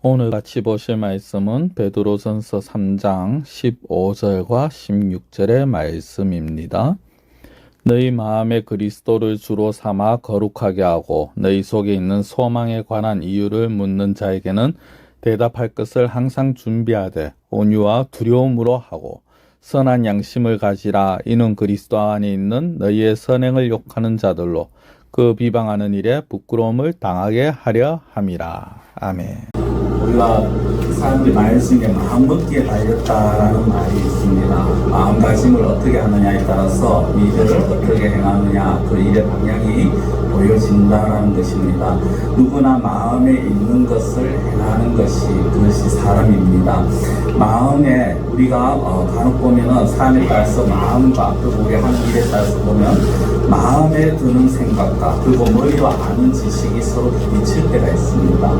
오늘 같이 보실 말씀은 베드로전서 3장 15절과 16절의 말씀입니다. 너희 마음에 그리스도를 주로 삼아 거룩하게 하고 너희 속에 있는 소망에 관한 이유를 묻는 자에게는 대답할 것을 항상 준비하되 온유와 두려움으로 하고 선한 양심을 가지라. 이는 그리스도 안에 있는 너희의 선행을 욕하는 자들로 그 비방하는 일에 부끄러움을 당하게 하려 함이라. 아멘. 우리가 사람들이 말씀에 마음먹기에 달렸다라는 말이 있습니다. 마음가짐을 어떻게 하느냐에 따라서 이 일을 어떻게 행하느냐, 그 일의 방향이 보여진다라는 것입니다. 누구나 마음에 있는 것을 행하는 것이 그것이 사람입니다. 마음에 우리가 간혹 보면은 사람에 따라서 마음과 그리고 우리 하는 일에 따라서 보면 마음에 드는 생각과 그리고 머리로 아는 지식이 서로 부딪힐 때가 있습니다.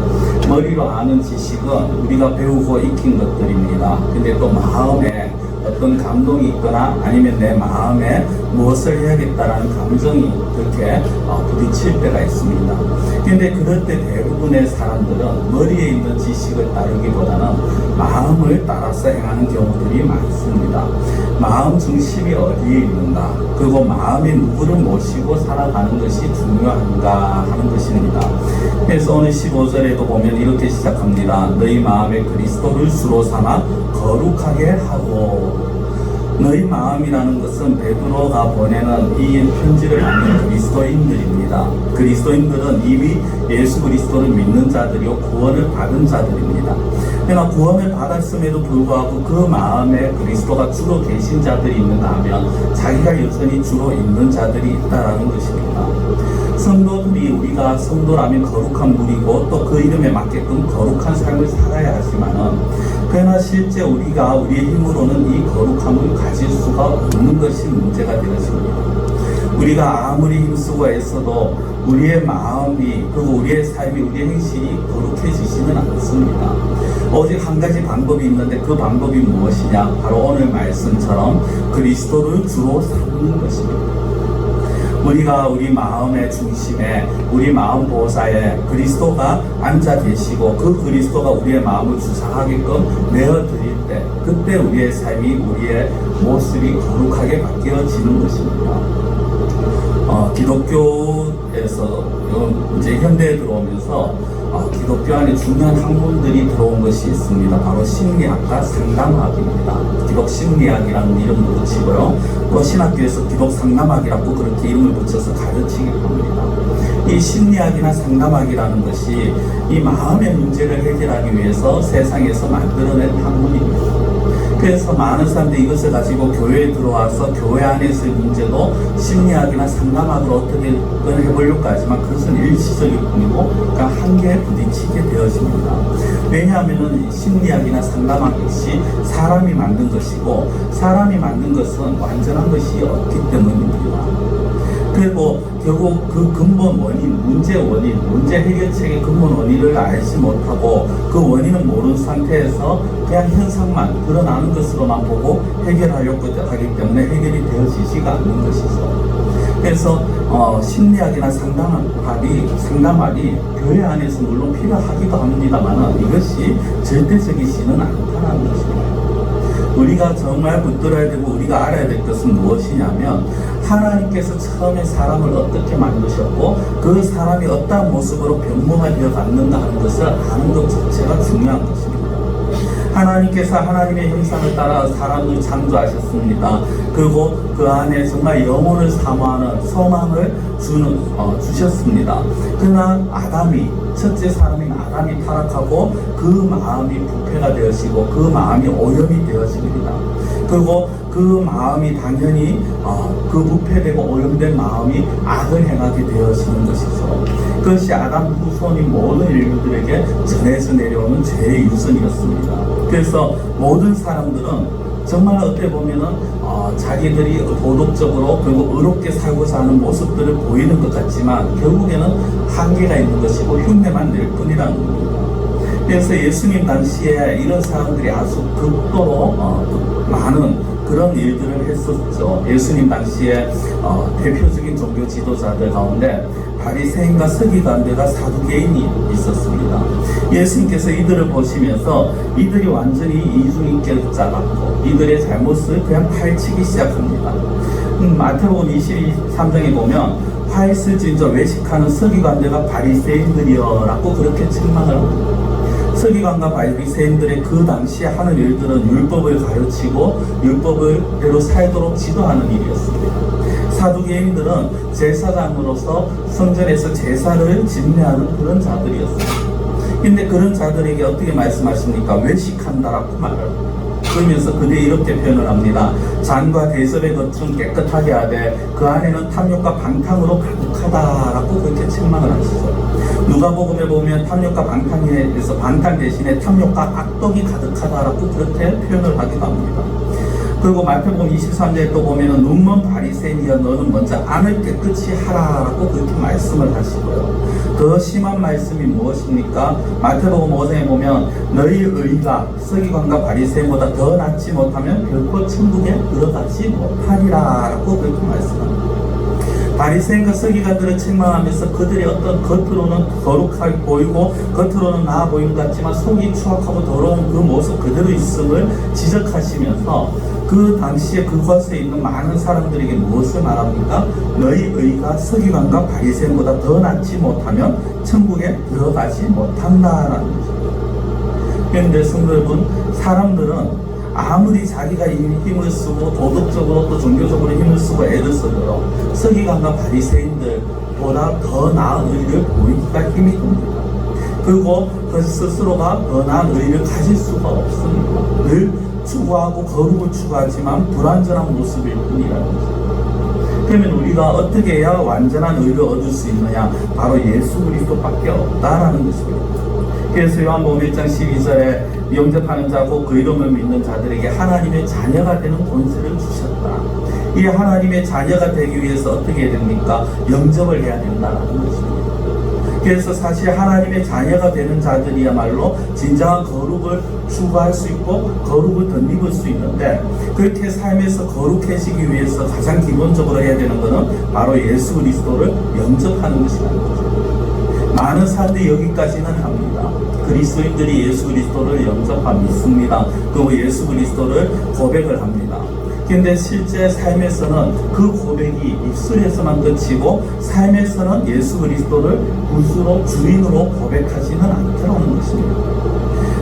머리로 아는 지식은 우리가 배우고 익힌 것들입니다. 근데 또 마음에 어떤 감동이 있거나 아니면 내 마음에 무엇을 해야겠다라는 감정이 그렇게 부딪힐 때가 있습니다. 근데 그럴 때 대부분의 사람들은 머리에 있는 지식을 따르기보다는 마음을 따라서 행하는 경우들이 많습니다. 마음 중심이 어디에 있는가, 그리고 마음이 누구를 모시고 살아가는 것이 중요한가 하는 것입니다. 그래서 오늘 15절에도 보면 이렇게 시작합니다. 너희 마음에 그리스도를 주로 삼아 거룩하게 하고. 너희 마음이라는 것은 베드로가 보내는 이 편지를 받는 그리스도인들입니다. 그리스도인들은 이미 예수 그리스도를 믿는 자들이요 구원을 받은 자들입니다. 그러나 구원을 받았음에도 불구하고 그 마음에 그리스도가 주로 계신 자들이 있는가 하면 자기가 여전히 주로 있는 자들이 있다라는 것입니다. 성도들이 우리가 성도라면 거룩한 무리고 또 그 이름에 맞게끔 거룩한 삶을 살아야 하지만은 그러나 실제 우리가 우리의 힘으로는 이 거룩함을 가질 수가 없는 것이 문제가 되었습니다. 우리가 아무리 힘쓰고 애써도 우리의 마음이 그리고 우리의 삶이 우리의 행실이 거룩해지지는 않습니다. 오직 한 가지 방법이 있는데 그 방법이 무엇이냐? 바로 오늘 말씀처럼 그리스도를 주로 삼는 것입니다. 우리가 우리 마음의 중심에 우리 마음 보호사에 그리스도가 앉아 계시고 그 그리스도가 우리의 마음을 주장하게끔 내어드릴 때 그때 우리의 삶이 우리의 모습이 거룩하게 바뀌어지는 것입니다. 기독교에서 이제 현대에 들어오면서 기독교 안에 중요한 학문들이 들어온 것이 있습니다. 바로 심리학과 상담학입니다. 기독 심리학이라는 이름을 붙이고요. 또 신학교에서 기독 상담학이라고 그렇게 이름을 붙여서 가르치게 합니다. 이 심리학이나 상담학이라는 것이 이 마음의 문제를 해결하기 위해서 세상에서 만들어낸 학문입니다. 그래서 많은 사람들이 이것을 가지고 교회에 들어와서 교회 안에서의 문제도 심리학이나 상담학으로 어떻게든 해보려고 하지만 그것은 일시적일 뿐이고 그러니까 한계에 부딪히게 되어집니다. 왜냐하면 심리학이나 상담학 역시 사람이 만든 것이고 사람이 만든 것은 완전한 것이 없기 때문입니다. 그리고 결국 그 근본 원인, 문제 해결책의 근본 원인을 알지 못하고 그 원인은 모르는 상태에서 그냥 현상만 드러나는 것으로만 보고 해결하려고 하기 때문에 해결이 되어지지가 않는 것이죠. 그래서 심리학이나 상담학이 교회 안에서 물론 필요하기도 합니다만 이것이 절대적이지는 않다는 것입니다. 우리가 정말 붙들어야 되고 우리가 알아야 될 것은 무엇이냐면 하나님께서 처음에 사람을 어떻게 만드셨고 그 사람이 어떠한 모습으로 변모가 되어 갔는가 하는 것을 아는 것 자체가 중요한 것입니다. 하나님께서 하나님의 형상을 따라 사람을 창조하셨습니다. 그리고 그 안에 정말 영혼을 사모하는 소망을 주셨습니다. 그러나 첫째 사람인 아담이 타락하고 그 마음이 부패가 되어지고 그 마음이 오염이 되어집니다. 그리고 그 마음이 당연히 그 부패되고 오염된 마음이 악을 행하게 되어지는 것이죠. 그것이 아담 후손인 모든 인류들에게 전해져 내려오는 죄의 유전이었습니다. 그래서 모든 사람들은 정말 어떻게 보면은 자기들이 도덕적으로 그리고 의롭게 살고자 하는 모습들을 보이는 것 같지만 결국에는 한계가 있는 것이고 흉내만 낼 뿐이라는 겁니다. 그래서 예수님 당시에 이런 사람들이 아주 극도로 많은 그런 일들을 했었죠. 예수님 당시에 대표적인 종교 지도자들 가운데 바리새인과 서기관들과 사두개인이 있었습니다. 예수님께서 이들을 보시면서 이들이 완전히 이중인격자 같고 이들의 잘못을 그냥 파헤치기 시작합니다. 마태복음 23장에 보면 파이스진저 외식하는 서기관들과 바리새인들이여라고 그렇게 책망을 합니다. 서기관과 바리새인들의 그 당시에 하는 일들은 율법을 가르치고 율법을대로 살도록 지도하는 일이었습니다. 사두개인들은 제사장으로서 성전에서 제사를 집례하는 그런 자들이었습니다. 근데 그런 자들에게 어떻게 말씀하십니까? 외식한다라고 말을 합니다. 그러면서 그들이 이렇게 표현을 합니다. 잔과 대접의 겉은 깨끗하게 하되 그 안에는 탐욕과 방탕으로 가득하다라고 그렇게 책망을 하시죠. 누가복음에 보면 탐욕과 방탕에 대해서 방탕 대신에 탐욕과 악독이 가득하다라고 그렇게 표현을 하기도 합니다. 그리고 마태복음 23장에 또 보면은 눈먼 바리새인이여 너는 먼저 안을 깨끗이 하라라고 그렇게 말씀을 하시고요. 더 심한 말씀이 무엇입니까? 마태복음 5장에 보면 너희 의가 서기관과 바리새인보다 더 낫지 못하면 결코 천국에 들어가지 못하리라라고 그렇게 말씀합니다. 바리새인과 서기관들을 책망하면서 그들의 어떤 겉으로는 거룩하게 보이고 겉으로는 나아 보이는 것 같지만 속이 추악하고 더러운 그 모습 그대로 있음을 지적하시면서 그 당시에 그곳에 있는 많은 사람들에게 무엇을 말합니까? 너희 의가 서기관과 바리새인보다 더 낫지 못하면 천국에 들어가지 못한다라는 거죠. 그런데 성도 여러분, 사람들은 아무리 자기가 힘을 쓰고 도덕적으로 또 종교적으로 힘을 쓰고 애를 써도 서기관과 바리새인들보다 더 나은 의를 보이기가 힘이 듭니다. 그리고 그 스스로가 더 나은 의를 가질 수가 없습니다. 늘 추구하고 거룩을 추구하지만 불완전한 모습일 뿐이라는 거죠. 그러면 우리가 어떻게 해야 완전한 의를 얻을 수 있느냐? 바로 예수 그리스도밖에 없다라는 것입니다. 그래서 요한복음 1장 12절에 영접하는 자고 그 이름을 믿는 자들에게 하나님의 자녀가 되는 권세를 주셨다. 이 하나님의 자녀가 되기 위해서 어떻게 해야 됩니까? 영접을 해야 된다는 것입니다. 그래서 사실 하나님의 자녀가 되는 자들이야말로 진정한 거룩을 추구할 수 있고 거룩을 덧입을 수 있는데 그렇게 삶에서 거룩해지기 위해서 가장 기본적으로 해야 되는 것은 바로 예수 그리스도를 영접하는 것이라는 거죠. 많은 사람들이 여기까지는 합니다. 그리스도인들이 예수 그리스도를 영접하고 믿습니다. 그리고 예수 그리스도를 고백을 합니다. 그런데 실제 삶에서는 그 고백이 입술에서만 그치고 삶에서는 예수 그리스도를 구주로 주인으로 고백하지는 않더라는 것입니다.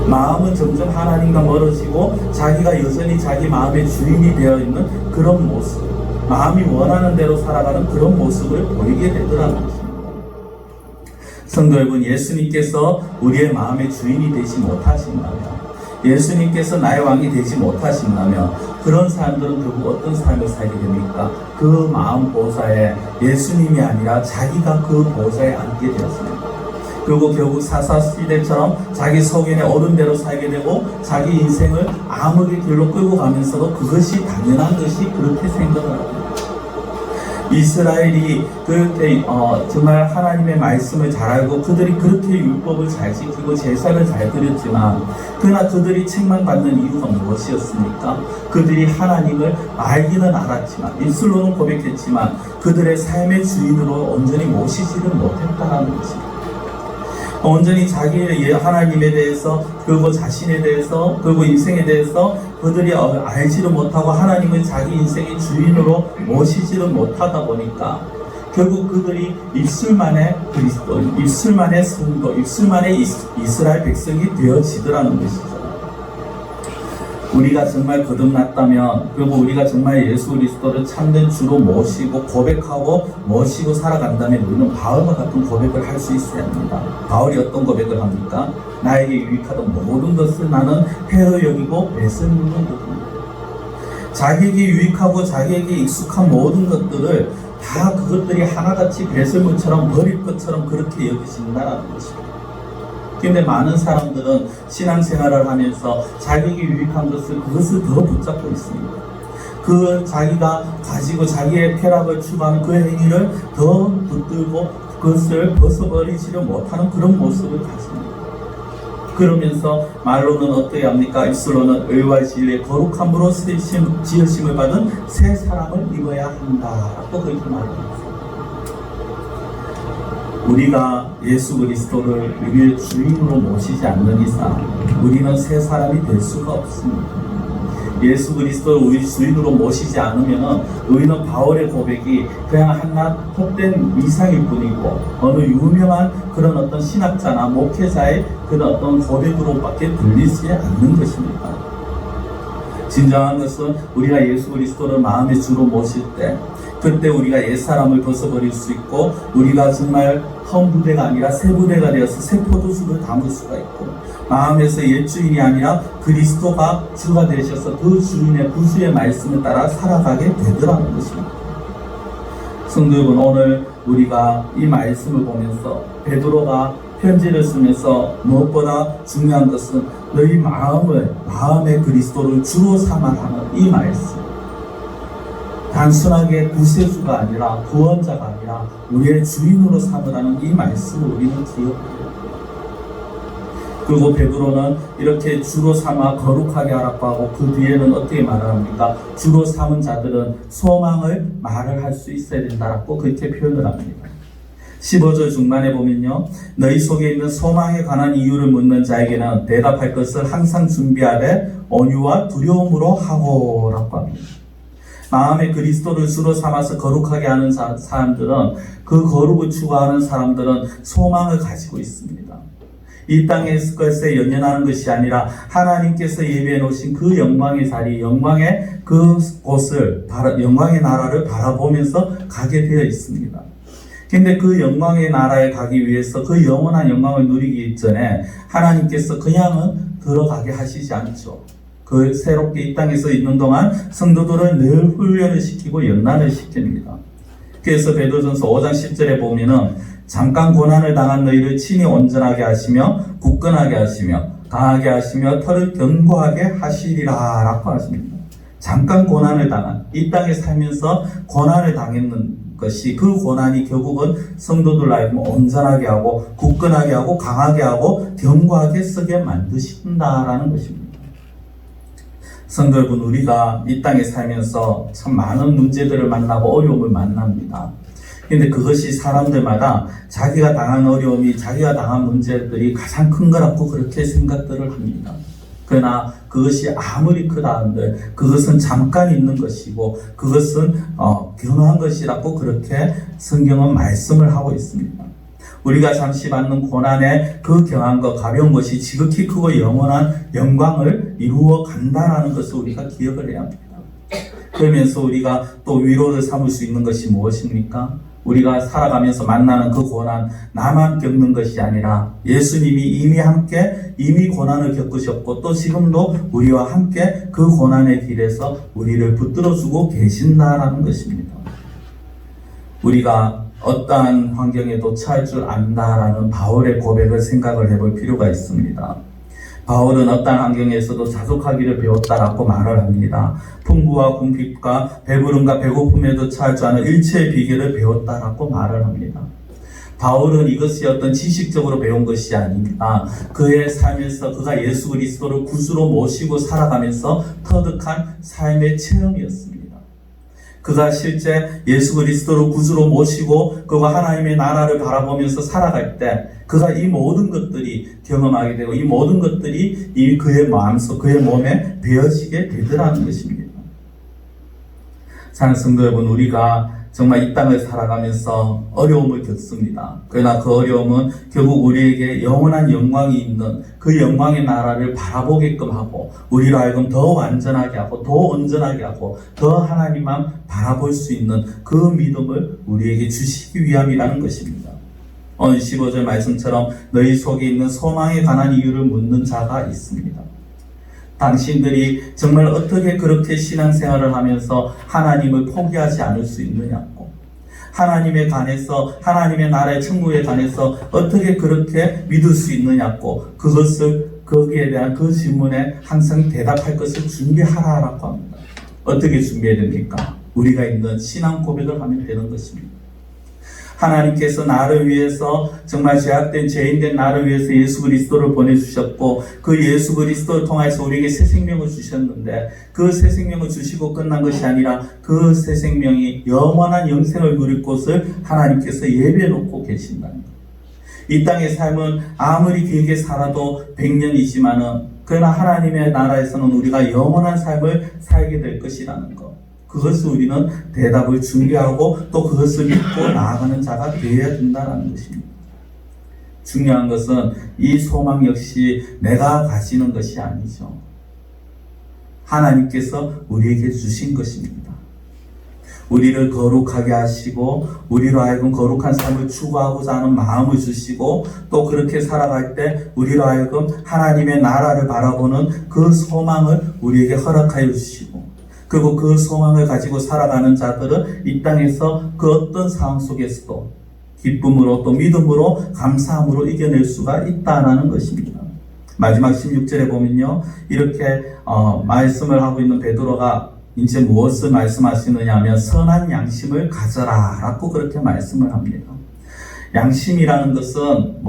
마음은 점점 하나님과 멀어지고 자기가 여전히 자기 마음의 주인이 되어 있는 그런 모습, 마음이 원하는 대로 살아가는 그런 모습을 보이게 되더라는 것입니다. 성도 여러분, 예수님께서 우리의 마음의 주인이 되지 못하신다면, 예수님께서 나의 왕이 되지 못하신다면 그런 사람들은 결국 어떤 삶을 살게 됩니까? 그 마음 보좌에 예수님이 아니라 자기가 그 보좌에 앉게 되었습니다. 그리고 결국 사사시대처럼 자기 소견에 오른 대로 살게 되고 자기 인생을 암흑의 길로 끌고 가면서도 그것이 당연한 것이 그렇게 생각을 합니다. 이스라엘이 그렇게 정말 하나님의 말씀을 잘 알고 그들이 그렇게 율법을 잘 지키고 제사를 잘 드렸지만 그러나 그들이 책망받는 이유가 무엇이었습니까? 그들이 하나님을 알기는 알았지만 입술로는 고백했지만 그들의 삶의 주인으로 온전히 모시지를 못했다는 것입니다. 온전히 자기의 하나님에 대해서 그리고 자신에 대해서 그리고 인생에 대해서 그들이 알지를 못하고 하나님을 자기 인생의 주인으로 모시지를 못하다 보니까 결국 그들이 입술만의 그리스도, 입술만의 성도, 입술만의 이스라엘 백성이 되어지더라는 것이죠. 우리가 정말 거듭났다면 그리고 우리가 정말 예수 그리스도를 참된 주로 모시고 고백하고 모시고 살아간다면 우리는 바울과 같은 고백을 할 수 있어야 합니다. 바울이 어떤 고백을 합니까? 나에게 유익하던 모든 것을 나는 회로 여기고 배설 묻는 것입니다. 자기에게 유익하고 자기에게 익숙한 모든 것들을 다 그것들이 하나같이 배설물처럼 버릴 것처럼 그렇게 여기신다는 것입니다. 그런데 많은 사람들은 신앙생활을 하면서 자기에게 유익한 그것을 더 붙잡고 있습니다. 그 자기가 가지고 자기의 쾌락을 추구하는 그 행위를 더 붙들고 그것을 벗어버리지를 못하는 그런 모습을 가집니다. 그러면서 말로는 어떻게 합니까? 입술로는 의와 진리의 거룩함으로 지으심을 받은 새 사람을 입어야 한다라고 그렇게 말합니다. 우리가 예수 그리스도를 우리의 주인으로 모시지 않는 이상 우리는 새 사람이 될 수가 없습니다. 예수 그리스도를 우리 주인으로 모시지 않으면 우리는 바울의 고백이 그냥 한낱 헛된 위상일 뿐이고 어느 유명한 그런 어떤 신학자나 목회자의 그런 어떤 고백으로밖에 들리지 않는 것입니다. 진정한 것은 우리가 예수 그리스도를 마음의 주로 모실 때 그때 우리가 옛사람을 벗어버릴 수 있고 우리가 정말 한 부대가 아니라 새 부대가 되어서 새 포도주를 담을 수가 있고 마음에서 옛 주인이 아니라 그리스도가 주가 되셔서 그 주인의 구주의 말씀을 따라 살아가게 되더라는 것입니다. 성도 여러분, 오늘 우리가 이 말씀을 보면서 베드로가 편지를 쓰면서 무엇보다 중요한 것은 너희 마음의 그리스도를 주로 삼아가는 이 말씀. 단순하게 구세주가 아니라 구원자가 아니라 우리의 주인으로 삼으라는 이 말씀을 우리는 기억해요. 그리고 베드로는 이렇게 주로 삼아 거룩하게 하라고 하고 그 뒤에는 어떻게 말을 합니까? 주로 삼은 자들은 소망을 말을 할 수 있어야 된다라고 그렇게 표현을 합니다. 15절 중반에 보면요, 너희 속에 있는 소망에 관한 이유를 묻는 자에게는 대답할 것을 항상 준비하되 온유와 두려움으로 하고라고 합니다. 마음에 그리스도를 주로 삼아서 거룩하게 하는 사람들은 그 거룩을 추구하는 사람들은 소망을 가지고 있습니다. 이 땅의 것에 연연하는 것이 아니라 하나님께서 예비해 놓으신 그 영광의 자리, 영광의 그 곳을, 영광의 나라를 바라보면서 가게 되어 있습니다. 근데 그 영광의 나라에 가기 위해서 그 영원한 영광을 누리기 전에 하나님께서 그냥은 들어가게 하시지 않죠. 그 새롭게 이 땅에서 있는 동안 성도들을 늘 훈련을 시키고 연단을 시킵니다. 그래서 베드로전서 5장 10절에 보면은 잠깐 고난을 당한 너희를 친히 온전하게 하시며 굳건하게 하시며 강하게 하시며 털을 견고하게 하시리라 라고 하십니다. 잠깐 고난을 당한, 이 땅에 살면서 고난을 당했는 것이 그 고난이 결국은 성도들 하여금 온전하게 하고 굳건하게 하고 강하게 하고 견고하게 쓰게 만드신다라는 것입니다. 성도 여러분, 우리가 이 땅에 살면서 참 많은 문제들을 만나고 어려움을 만납니다. 근데 그것이 사람들마다 자기가 당한 어려움이, 자기가 당한 문제들이 가장 큰 거라고 그렇게 생각들을 합니다. 그러나 그것이 아무리 크다 한들 그것은 잠깐 있는 것이고 그것은 견고한 것이라고 그렇게 성경은 말씀을 하고 있습니다. 우리가 잠시 받는 고난의 그 경한 것, 가벼운 것이 지극히 크고 영원한 영광을 이루어 간다라는 것을 우리가 기억을 해야 합니다. 그러면서 우리가 또 위로를 삼을 수 있는 것이 무엇입니까? 우리가 살아가면서 만나는 그 고난, 나만 겪는 것이 아니라 예수님이 이미 고난을 겪으셨고 또 지금도 우리와 함께 그 고난의 길에서 우리를 붙들어주고 계신다라는 것입니다. 우리가 어떠한 환경에도 처할 줄 안다라는 바울의 고백을 생각을 해볼 필요가 있습니다. 바울은 어떠한 환경에서도 자족하기를 배웠다라고 말을 합니다. 풍부와 궁핍과 배부름과 배고픔에도 처할 줄 아는 일체의 비결을 배웠다라고 말을 합니다. 바울은 이것이 어떤 지식적으로 배운 것이 아닙니다. 그의 삶에서 그가 예수 그리스도를 구주로 모시고 살아가면서 터득한 삶의 체험이었습니다. 그가 실제 예수 그리스도를 구주로 모시고 그가 하나님의 나라를 바라보면서 살아갈 때 그가 이 모든 것들이 경험하게 되고 이 모든 것들이 이 그의 마음속, 그의 몸에 배어지게 되더라는 것입니다. 사랑하는 성도 여러분, 우리가 정말 이 땅을 살아가면서 어려움을 겪습니다. 그러나 그 어려움은 결국 우리에게 영원한 영광이 있는 그 영광의 나라를 바라보게끔 하고 우리로 하여금 더 완전하게 하고 더 온전하게 하고 더 하나님만 바라볼 수 있는 그 믿음을 우리에게 주시기 위함이라는 것입니다. 오늘 15절 말씀처럼 너희 속에 있는 소망에 관한 이유를 묻는 자가 있습니다. 당신들이 정말 어떻게 그렇게 신앙생활을 하면서 하나님을 포기하지 않을 수 있느냐고, 하나님에 관해서, 하나님의 나라의 천국에 관해서 어떻게 그렇게 믿을 수 있느냐고, 거기에 대한 그 질문에 항상 대답할 것을 준비하라라고 합니다. 어떻게 준비해야 됩니까? 우리가 있는 신앙 고백을 하면 되는 것입니다. 하나님께서 나를 위해서 정말 죄악된 죄인된 나를 위해서 예수 그리스도를 보내주셨고 그 예수 그리스도를 통해서 우리에게 새 생명을 주셨는데 그 새 생명을 주시고 끝난 것이 아니라 그 새 생명이 영원한 영생을 누릴 곳을 하나님께서 예비해 놓고 계신다는 것. 이 땅의 삶은 아무리 길게 살아도 100년이지만은 그러나 하나님의 나라에서는 우리가 영원한 삶을 살게 될 것이라는 것. 그것을 우리는 대답을 준비하고 또 그것을 믿고 나아가는 자가 되어야 된다는 것입니다. 중요한 것은 이 소망 역시 내가 가지는 것이 아니죠. 하나님께서 우리에게 주신 것입니다. 우리를 거룩하게 하시고 우리로 하여금 거룩한 삶을 추구하고자 하는 마음을 주시고 또 그렇게 살아갈 때 우리로 하여금 하나님의 나라를 바라보는 그 소망을 우리에게 허락하여 주시고 그리고 그 소망을 가지고 살아가는 자들은 이 땅에서 그 어떤 상황 속에서도 기쁨으로 또 믿음으로 감사함으로 이겨낼 수가 있다는 것입니다. 마지막 16절에 보면요. 이렇게 말씀을 하고 있는 베드로가 이제 무엇을 말씀하시느냐 하면 선한 양심을 가져라 라고 그렇게 말씀을 합니다. 양심이라는 것은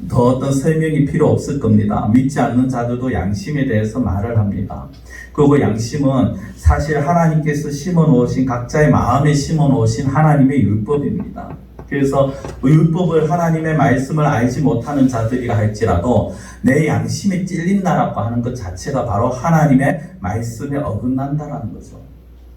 더 어떤 설명이 필요 없을 겁니다. 믿지 않는 자들도 양심에 대해서 말을 합니다. 그리고 양심은 사실 하나님께서 심어놓으신 각자의 마음에 심어놓으신 하나님의 율법입니다. 그래서 율법을 하나님의 말씀을 알지 못하는 자들이라 할지라도 내 양심에 찔린다라고 하는 것 자체가 바로 하나님의 말씀에 어긋난다라는 거죠.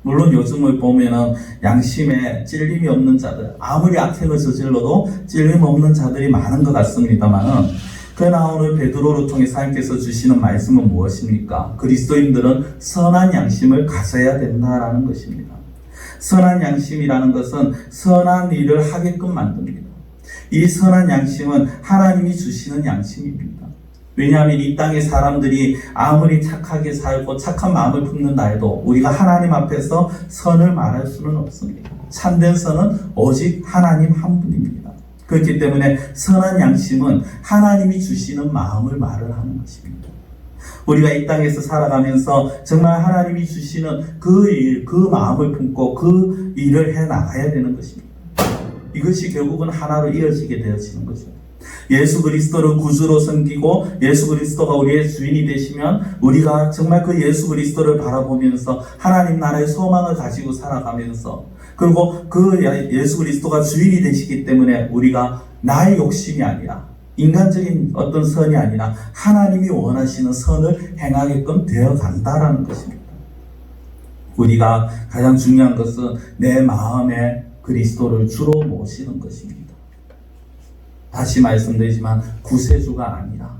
물론 요즘을 보면은 양심에 찔림이 없는 자들, 아무리 악행을 저질러도 찔림 없는 자들이 많은 것 같습니다만은 그러나 오늘 베드로를 통해 하나님께서 주시는 말씀은 무엇입니까? 그리스도인들은 선한 양심을 가져야 된다라는 것입니다. 선한 양심이라는 것은 선한 일을 하게끔 만듭니다. 이 선한 양심은 하나님이 주시는 양심입니다. 왜냐하면 이 땅의 사람들이 아무리 착하게 살고 착한 마음을 품는다 해도 우리가 하나님 앞에서 선을 말할 수는 없습니다. 참된 선은 오직 하나님 한 분입니다. 그렇기 때문에 선한 양심은 하나님이 주시는 마음을 말을 하는 것입니다. 우리가 이 땅에서 살아가면서 정말 하나님이 주시는 그 일, 그 마음을 품고 그 일을 해 나가야 되는 것입니다. 이것이 결국은 하나로 이어지게 되어지는 거죠. 예수 그리스도를 구주로 섬기고 예수 그리스도가 우리의 주인이 되시면 우리가 정말 그 예수 그리스도를 바라보면서 하나님 나라의 소망을 가지고 살아가면서 그리고 그 예수 그리스도가 주인이 되시기 때문에 우리가 나의 욕심이 아니라 인간적인 어떤 선이 아니라 하나님이 원하시는 선을 행하게끔 되어간다라는 것입니다. 우리가 가장 중요한 것은 내 마음에 그리스도를 주로 모시는 것입니다. 다시 말씀드리지만 구세주가 아니라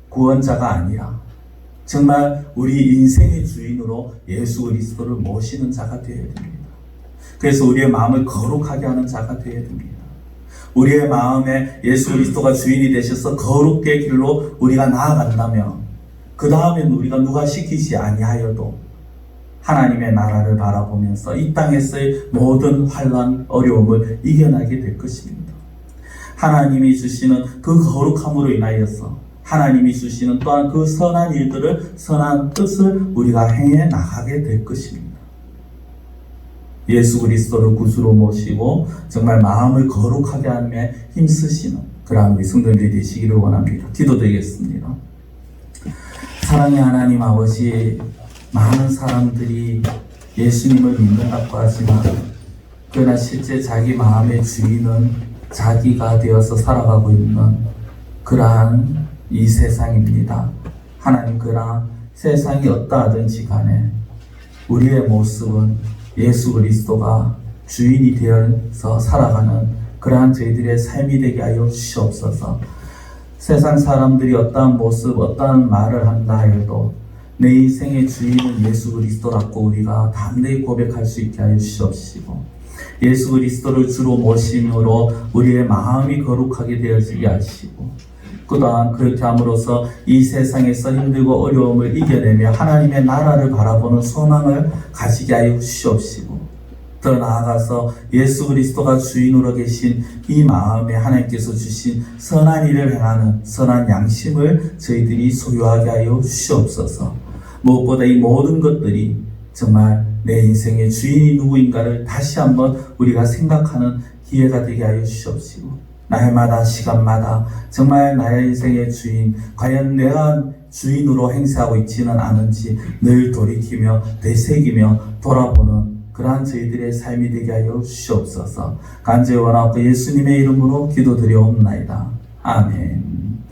구원자가 아니라 정말 우리 인생의 주인으로 예수 그리스도를 모시는 자가 되어야 됩니다. 그래서 우리의 마음을 거룩하게 하는 자가 되어야 됩니다. 우리의 마음에 예수 그리스도가 주인이 되셔서 거룩의 길로 우리가 나아간다면 그 다음엔 우리가 누가 시키지 아니하여도 하나님의 나라를 바라보면서 이 땅에서의 모든 환난, 어려움을 이겨나게 될 것입니다. 하나님이 주시는 그 거룩함으로 인하여서 하나님이 주시는 또한 그 선한 일들을, 선한 뜻을 우리가 행해 나가게 될 것입니다. 예수 그리스도를 구주로 모시고 정말 마음을 거룩하게 하며 힘쓰시는 그러한 우리 성도님들이 되시기를 원합니다. 기도드리겠습니다. 사랑의 하나님 아버지, 많은 사람들이 예수님을 믿는다고 하지만 그러나 실제 자기 마음의 주인은 자기가 되어서 살아가고 있는 그러한 이 세상입니다. 하나님, 그러나 세상이 어떠하든지 간에 우리의 모습은 예수 그리스도가 주인이 되어서 살아가는 그러한 저희들의 삶이 되게 하여 주시옵소서. 세상 사람들이 어떠한 모습, 어떠한 말을 한다 해도 내 인생의 주인은 예수 그리스도라고 우리가 담대히 고백할 수 있게 하여 주시옵시고, 예수 그리스도를 주로 모심으로 우리의 마음이 거룩하게 되어지게 하시고, 그 또한 그렇게 함으로써 이 세상에서 힘들고 어려움을 이겨내며 하나님의 나라를 바라보는 소망을 가지게 하여 주시옵시고, 더 나아가서 예수 그리스도가 주인으로 계신 이 마음에 하나님께서 주신 선한 일을 행하는 선한 양심을 저희들이 소유하게 하여 주시옵소서. 무엇보다 이 모든 것들이 정말 내 인생의 주인이 누구인가를 다시 한번 우리가 생각하는 기회가 되게 하여 주시옵시고 날마다 시간마다 정말 나의 인생의 주인, 과연 내가 주인으로 행세하고 있지는 않은지 늘 돌이키며 되새기며 돌아보는 그러한 저희들의 삶이 되게 하여 주시옵소서. 간절히 원하고 예수님의 이름으로 기도드리옵나이다. 아멘.